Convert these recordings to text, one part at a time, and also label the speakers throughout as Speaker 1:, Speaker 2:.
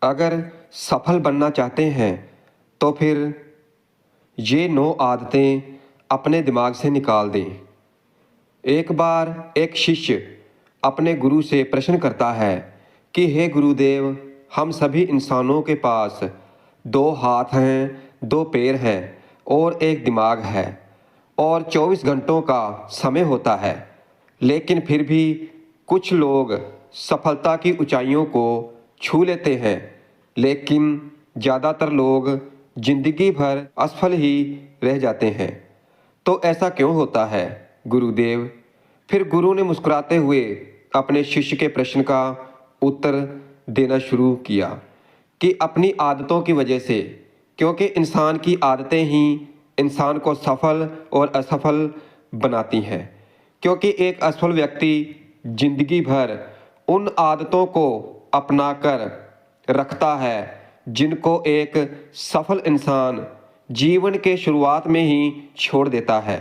Speaker 1: अगर सफल बनना चाहते हैं तो फिर ये 9 आदतें अपने दिमाग से निकाल दें। एक बार एक शिष्य अपने गुरु से प्रश्न करता है कि हे गुरुदेव, हम सभी इंसानों के पास 2 हाथ हैं, 2 पैर हैं और एक दिमाग है और 24 घंटों का समय होता है, लेकिन फिर भी कुछ लोग सफलता की ऊंचाइयों को छू लेते हैं, लेकिन ज़्यादातर लोग जिंदगी भर असफल ही रह जाते हैं। तो ऐसा क्यों होता है गुरुदेव? फिर गुरु ने मुस्कुराते हुए अपने शिष्य के प्रश्न का उत्तर देना शुरू किया कि अपनी आदतों की वजह से, क्योंकि इंसान की आदतें ही इंसान को सफल और असफल बनाती हैं। क्योंकि एक असफल व्यक्ति जिंदगी भर उन आदतों को अपना कर रखता है जिनको एक सफल इंसान जीवन के शुरुआत में ही छोड़ देता है।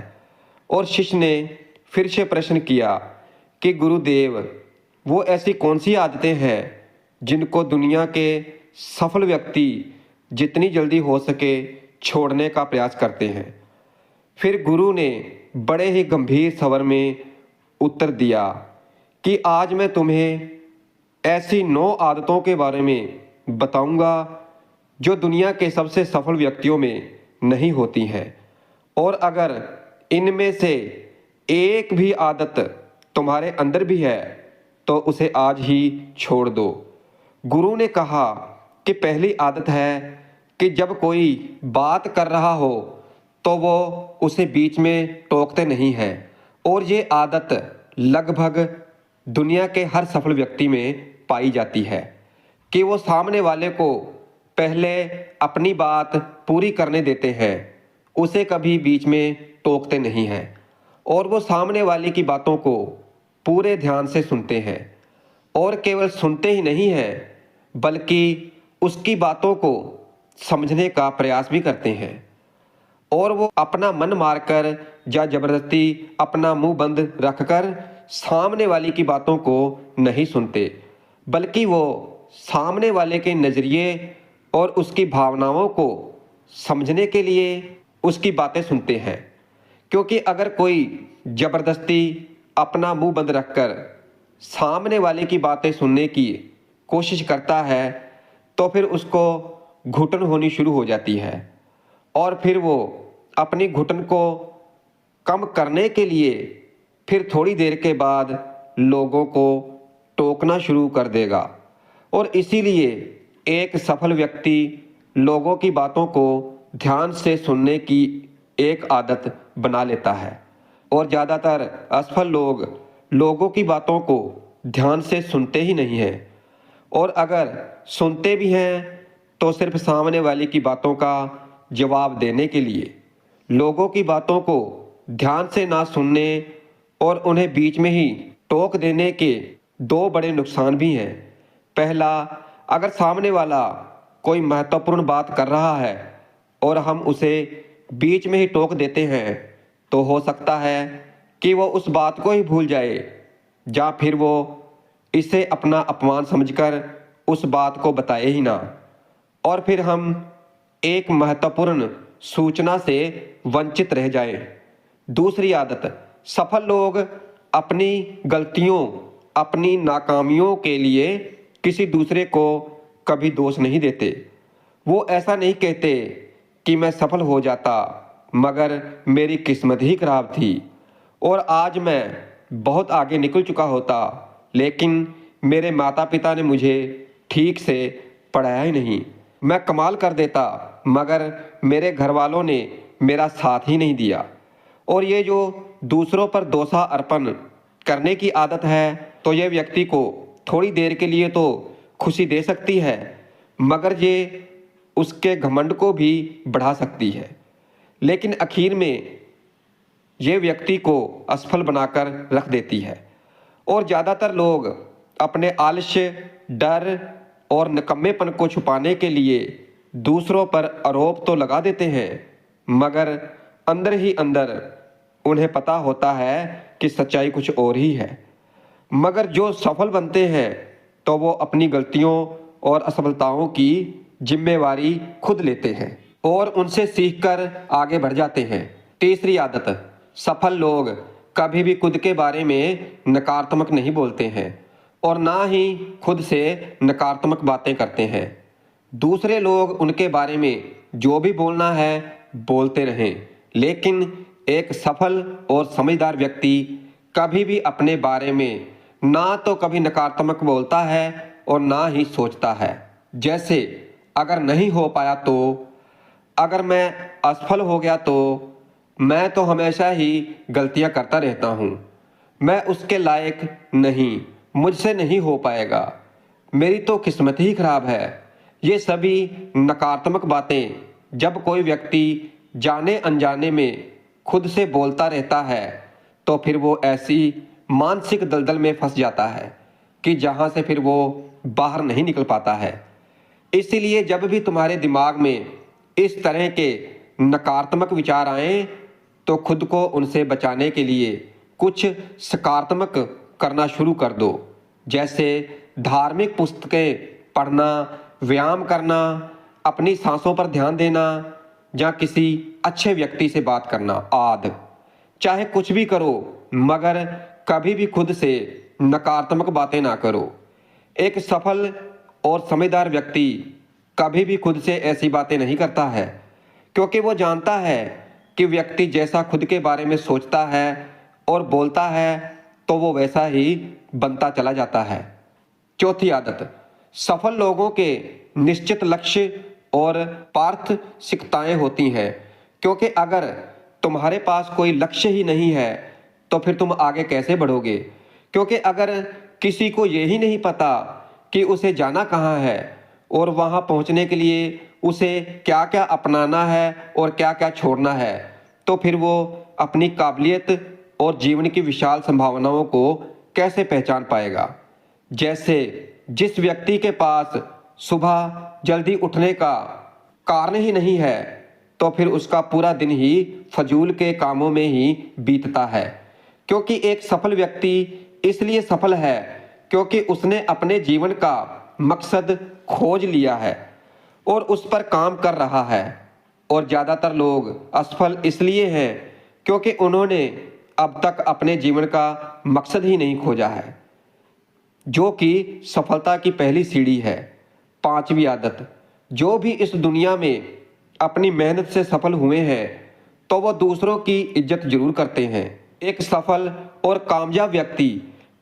Speaker 1: और शिष्य ने फिर से प्रश्न किया कि गुरुदेव, वो ऐसी कौन सी आदतें हैं जिनको दुनिया के सफल व्यक्ति जितनी जल्दी हो सके छोड़ने का प्रयास करते हैं? फिर गुरु ने बड़े ही गंभीर स्वर में उत्तर दिया कि आज मैं तुम्हें ऐसी 9 आदतों के बारे में बताऊंगा जो दुनिया के सबसे सफल व्यक्तियों में नहीं होती हैं, और अगर इनमें से एक भी आदत तुम्हारे अंदर भी है तो उसे आज ही छोड़ दो। गुरु ने कहा कि पहली आदत है कि जब कोई बात कर रहा हो तो वो उसे बीच में टोकते नहीं हैं, और ये आदत लगभग दुनिया के हर सफल व्यक्ति में पाई जाती है कि वो सामने वाले को पहले अपनी बात पूरी करने देते हैं, उसे कभी बीच में टोकते नहीं हैं, और वो सामने वाले की बातों को पूरे ध्यान से सुनते हैं, और केवल सुनते ही नहीं हैं बल्कि उसकी बातों को समझने का प्रयास भी करते हैं। और वो अपना मन मारकर या जबरदस्ती अपना मुंह बंद रखकर सामने वाले की बातों को नहीं सुनते, बल्कि वो सामने वाले के नज़रिए और उसकी भावनाओं को समझने के लिए उसकी बातें सुनते हैं। क्योंकि अगर कोई जबरदस्ती अपना मुंह बंद रखकर सामने वाले की बातें सुनने की कोशिश करता है तो फिर उसको घुटन होनी शुरू हो जाती है, और फिर वो अपनी घुटन को कम करने के लिए फिर थोड़ी देर के बाद लोगों को टोकना शुरू कर देगा। और इसीलिए एक सफल व्यक्ति लोगों की बातों को ध्यान से सुनने की एक आदत बना लेता है, और ज़्यादातर असफल लोग लोगों की बातों को ध्यान से सुनते ही नहीं हैं, और अगर सुनते भी हैं तो सिर्फ सामने वाले की बातों का जवाब देने के लिए। लोगों की बातों को ध्यान से ना सुनने और उन्हें बीच में ही टोक देने के 2 बड़े नुकसान भी हैं। पहला, अगर सामने वाला कोई महत्वपूर्ण बात कर रहा है और हम उसे बीच में ही टोक देते हैं तो हो सकता है कि वो उस बात को ही भूल जाए, या फिर वो इसे अपना अपमान समझकर उस बात को बताए ही ना, और फिर हम एक महत्वपूर्ण सूचना से वंचित रह जाएं। दूसरी आदत, सफल लोग अपनी गलतियों, अपनी नाकामियों के लिए किसी दूसरे को कभी दोष नहीं देते। वो ऐसा नहीं कहते कि मैं सफल हो जाता मगर मेरी किस्मत ही खराब थी और आज मैं बहुत आगे निकल चुका होता, लेकिन मेरे माता पिता ने मुझे ठीक से पढ़ाया ही नहीं। मैं कमाल कर देता मगर मेरे घर वालों ने मेरा साथ ही नहीं दिया। और ये जो दूसरों पर दोषा अर्पण करने की आदत है तो ये व्यक्ति को थोड़ी देर के लिए तो खुशी दे सकती है, मगर ये उसके घमंड को भी बढ़ा सकती है, लेकिन आखिर में ये व्यक्ति को असफल बनाकर रख देती है। और ज़्यादातर लोग अपने आलस्य, डर और निकम्मेपन को छुपाने के लिए दूसरों पर आरोप तो लगा देते हैं, मगर अंदर ही अंदर उन्हें पता होता है कि सच्चाई कुछ और ही है। मगर जो सफल बनते हैं तो वो अपनी गलतियों और असफलताओं की जिम्मेवारी खुद लेते हैं और उनसे सीखकर आगे बढ़ जाते हैं। तीसरी आदत, सफल लोग कभी भी खुद के बारे में नकारात्मक नहीं बोलते हैं और ना ही खुद से नकारात्मक बातें करते हैं। दूसरे लोग उनके बारे में जो भी बोलना है बोलते रहें, लेकिन एक सफल और समझदार व्यक्ति कभी भी अपने बारे में ना तो कभी नकारात्मक बोलता है और ना ही सोचता है। जैसे अगर नहीं हो पाया तो, अगर मैं असफल हो गया तो, मैं तो हमेशा ही गलतियां करता रहता हूँ, मैं उसके लायक नहीं, मुझसे नहीं हो पाएगा, मेरी तो किस्मत ही खराब है। ये सभी नकारात्मक बातें जब कोई व्यक्ति जाने अनजाने में खुद से बोलता रहता है तो फिर वो ऐसी मानसिक दलदल में फंस जाता है कि जहाँ से फिर वो बाहर नहीं निकल पाता है। इसीलिए जब भी तुम्हारे दिमाग में इस तरह के नकारात्मक विचार आए तो खुद को उनसे बचाने के लिए कुछ सकारात्मक करना शुरू कर दो। जैसे धार्मिक पुस्तकें पढ़ना, व्यायाम करना, अपनी सांसों पर ध्यान देना या किसी अच्छे व्यक्ति से बात करना आदि। चाहे कुछ भी करो मगर कभी भी खुद से नकारात्मक बातें ना करो। एक सफल और समझदार व्यक्ति कभी भी खुद से ऐसी बातें नहीं करता है, क्योंकि वो जानता है कि व्यक्ति जैसा खुद के बारे में सोचता है और बोलता है तो वो वैसा ही बनता चला जाता है। चौथी आदत, सफल लोगों के निश्चित लक्ष्य और प्राथमिकताएं होती हैं, क्योंकि अगर तुम्हारे पास कोई लक्ष्य ही नहीं है तो फिर तुम आगे कैसे बढ़ोगे। क्योंकि अगर किसी को यही नहीं पता कि उसे जाना कहाँ है और वहाँ पहुँचने के लिए उसे क्या क्या अपनाना है और क्या क्या छोड़ना है, तो फिर वो अपनी काबिलियत और जीवन की विशाल संभावनाओं को कैसे पहचान पाएगा। जैसे जिस व्यक्ति के पास सुबह जल्दी उठने का कारण ही नहीं है तो फिर उसका पूरा दिन ही फजूल के कामों में ही बीतता है। क्योंकि एक सफल व्यक्ति इसलिए सफल है क्योंकि उसने अपने जीवन का मकसद खोज लिया है और उस पर काम कर रहा है। और ज़्यादातर लोग असफल इसलिए हैं क्योंकि उन्होंने अब तक अपने जीवन का मकसद ही नहीं खोजा है, जो कि सफलता की पहली सीढ़ी है। पांचवी आदत, जो भी इस दुनिया में अपनी मेहनत से सफल हुए हैं तो वो दूसरों की इज्जत जरूर करते हैं। एक सफल और कामयाब व्यक्ति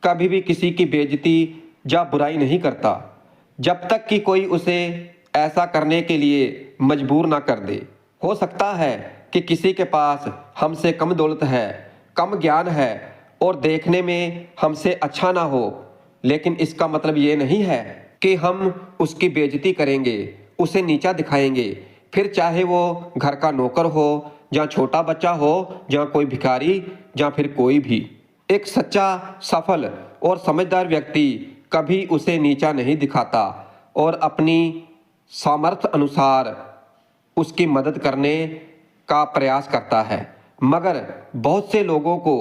Speaker 1: कभी भी किसी की बेइज्जती या बुराई नहीं करता जब तक कि कोई उसे ऐसा करने के लिए मजबूर ना कर दे। हो सकता है कि किसी के पास हमसे कम दौलत है, कम ज्ञान है और देखने में हमसे अच्छा ना हो, लेकिन इसका मतलब ये नहीं है कि हम उसकी बेइज्जती करेंगे, उसे नीचा दिखाएंगे, फिर चाहे वो घर का नौकर हो या छोटा बच्चा हो या कोई भिखारी या फिर कोई भी। एक सच्चा, सफल और समझदार व्यक्ति कभी उसे नीचा नहीं दिखाता और अपनी सामर्थ्य अनुसार उसकी मदद करने का प्रयास करता है। मगर बहुत से लोगों को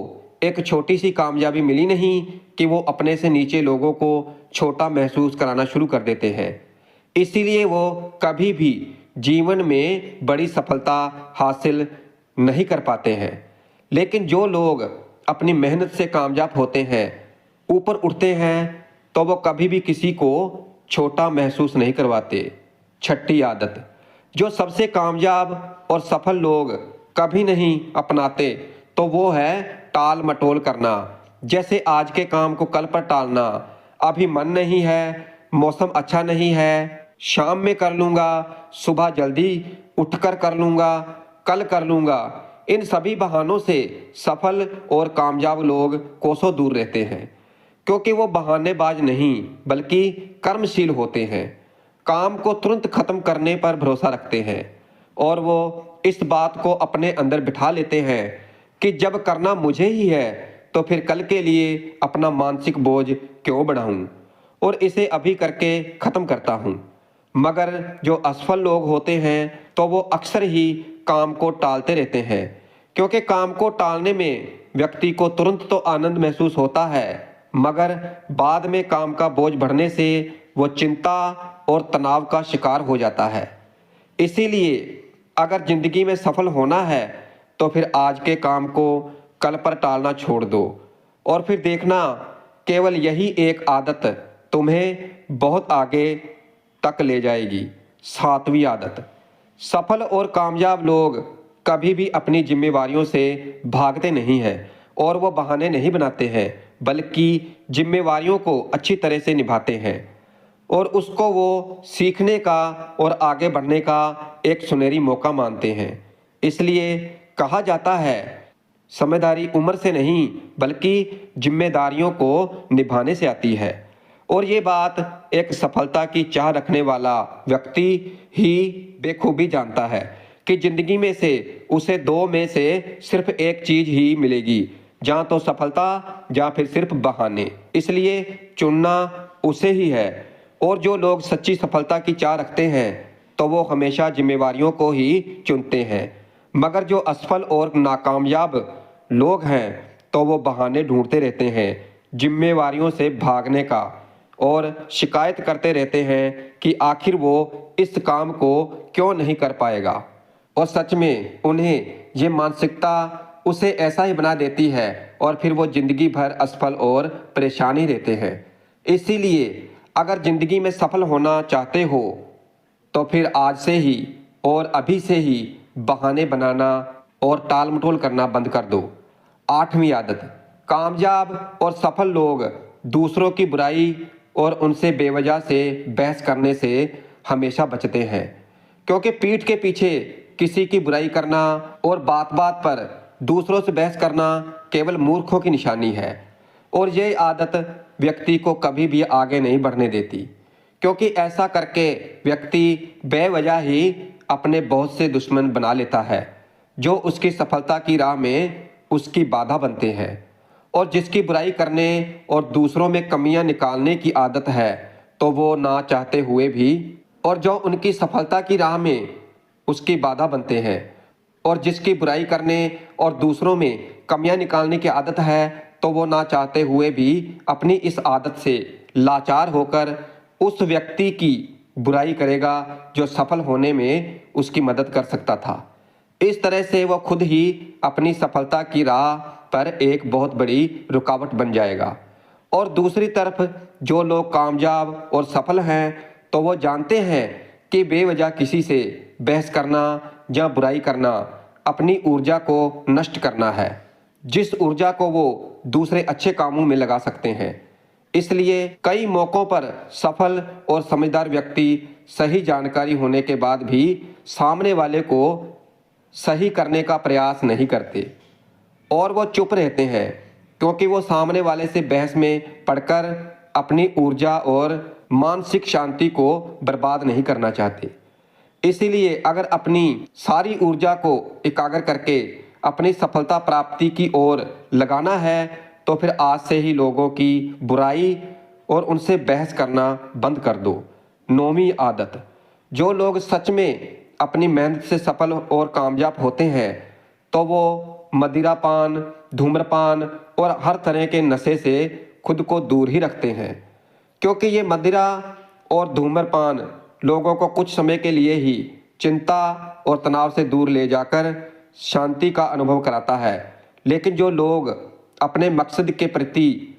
Speaker 1: एक छोटी सी कामयाबी मिली नहीं कि वो अपने से नीचे लोगों को छोटा महसूस कराना शुरू कर देते हैं। इसीलिए वो कभी भी जीवन में बड़ी सफलता हासिल नहीं कर पाते हैं। लेकिन जो लोग अपनी मेहनत से कामयाब होते हैं, ऊपर उठते हैं, तो वो कभी भी किसी को छोटा महसूस नहीं करवाते। छठी आदत, जो सबसे कामयाब और सफल लोग कभी नहीं अपनाते तो वो है टाल मटोल करना। जैसे आज के काम को कल पर टालना, अभी मन नहीं है, मौसम अच्छा नहीं है, शाम में कर लूँगा, सुबह जल्दी उठकर कर लूँगा, कल कर लूँगा। इन सभी बहानों से सफल और कामयाब लोग कोसों दूर रहते हैं, क्योंकि वो बहानेबाज नहीं बल्कि कर्मशील होते हैं। काम को तुरंत खत्म करने पर भरोसा रखते हैं और वो इस बात को अपने अंदर बिठा लेते हैं कि जब करना मुझे ही है तो फिर कल के लिए अपना मानसिक बोझ क्यों बढ़ाऊं और इसे अभी करके खत्म करता हूं। मगर जो असफल लोग होते हैं तो वो अक्सर ही काम को टालते रहते हैं, क्योंकि काम को टालने में व्यक्ति को तुरंत तो आनंद महसूस होता है, मगर बाद में काम का बोझ बढ़ने से वो चिंता और तनाव का शिकार हो जाता है। इसीलिए अगर ज़िंदगी में सफल होना है तो फिर आज के काम को कल पर टालना छोड़ दो और फिर देखना केवल यही एक आदत तुम्हें बहुत आगे तक ले जाएगी। 7वीं आदत, सफल और कामयाब लोग कभी भी अपनी जिम्मेवारियों से भागते नहीं हैं और वो बहाने नहीं बनाते हैं, बल्कि जिम्मेवारियों को अच्छी तरह से निभाते हैं और उसको वो सीखने का और आगे बढ़ने का एक सुनहरी मौका मानते हैं। इसलिए कहा जाता है, समझदारी उम्र से नहीं बल्कि जिम्मेदारियों को निभाने से आती है। और ये बात एक सफलता की चाह रखने वाला व्यक्ति ही बेखूबी जानता है कि जिंदगी में से उसे 2 में से सिर्फ एक चीज ही मिलेगी, या तो सफलता या फिर सिर्फ बहाने। इसलिए चुनना उसे ही है। और जो लोग सच्ची सफलता की चाह रखते हैं तो वो हमेशा जिम्मेवारियों को ही चुनते हैं, मगर जो असफल और नाकामयाब लोग हैं तो वो बहाने ढूंढते रहते हैं जिम्मेवारियों से भागने का और शिकायत करते रहते हैं कि आखिर वो इस काम को क्यों नहीं कर पाएगा। और सच में उन्हें ये मानसिकता उसे ऐसा ही बना देती है और फिर वो जिंदगी भर असफल और परेशानी रहते हैं। इसीलिए अगर जिंदगी में सफल होना चाहते हो तो फिर आज से ही और अभी से ही बहाने बनाना और टाल मटोल करना बंद कर दो। 8वीं आदत, कामयाब और सफल लोग दूसरों की बुराई और उनसे बेवजह से बहस करने से हमेशा बचते हैं, क्योंकि पीठ के पीछे किसी की बुराई करना और बात बात पर दूसरों से बहस करना केवल मूर्खों की निशानी है। और ये आदत व्यक्ति को कभी भी आगे नहीं बढ़ने देती, क्योंकि ऐसा करके व्यक्ति बेवजह ही अपने बहुत से दुश्मन बना लेता है जो उसकी सफलता की राह में उसकी बाधा बनते हैं। और जिसकी बुराई करने और दूसरों में कमियां निकालने की आदत है तो वो ना चाहते हुए भी, और जो उनकी सफलता की राह में उसकी बाधा बनते हैं, और जिसकी बुराई करने और दूसरों में कमियां निकालने की आदत है तो वो ना चाहते हुए भी अपनी इस आदत से लाचार होकर उस व्यक्ति की बुराई करेगा जो सफल होने में उसकी मदद कर सकता था। इस तरह से वो खुद ही अपनी सफलता की राह पर एक बहुत बड़ी रुकावट बन जाएगा। और दूसरी तरफ जो लोग कामयाब और सफल हैं तो वो जानते हैं कि बेवजह किसी से बहस करना या बुराई करना अपनी ऊर्जा को नष्ट करना है, जिस ऊर्जा को वो दूसरे अच्छे कामों में लगा सकते हैं। इसलिए कई मौक़ों पर सफल और समझदार व्यक्ति सही जानकारी होने के बाद भी सामने वाले को सही करने का प्रयास नहीं करते और वो चुप रहते हैं, क्योंकि वो सामने वाले से बहस में पड़कर अपनी ऊर्जा और मानसिक शांति को बर्बाद नहीं करना चाहते। इसीलिए अगर अपनी सारी ऊर्जा को एकाग्र करके अपनी सफलता प्राप्ति की ओर लगाना है तो फिर आज से ही लोगों की बुराई और उनसे बहस करना बंद कर दो। 9वीं आदत, जो लोग सच में अपनी मेहनत से सफल और कामयाब होते हैं तो वो मदिरापान, धूम्रपान और हर तरह के नशे से खुद को दूर ही रखते हैं, क्योंकि ये मदिरा और धूम्रपान लोगों को कुछ समय के लिए ही चिंता और तनाव से दूर ले जाकर शांति का अनुभव कराता है। लेकिन जो लोग अपने मकसद के प्रति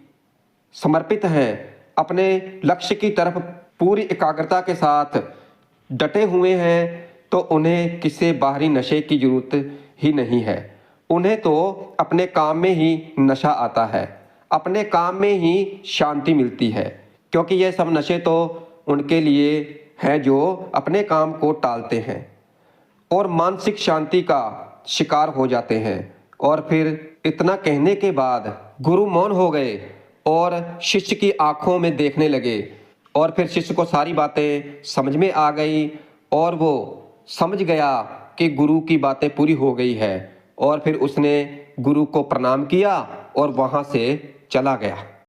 Speaker 1: समर्पित हैं, अपने लक्ष्य की तरफ पूरी एकाग्रता के साथ डटे हुए हैं, तो उन्हें किसी बाहरी नशे की जरूरत ही नहीं है। उन्हें तो अपने काम में ही नशा आता है, अपने काम में ही शांति मिलती है, क्योंकि ये सब नशे तो उनके लिए हैं जो अपने काम को टालते हैं और मानसिक शांति का शिकार हो जाते हैं। और फिर इतना कहने के बाद गुरु मौन हो गए और शिष्य की आंखों में देखने लगे, और फिर शिष्य को सारी बातें समझ में आ गई और वो समझ गया कि गुरु की बातें पूरी हो गई है, और फिर उसने गुरु को प्रणाम किया और वहाँ से चला गया।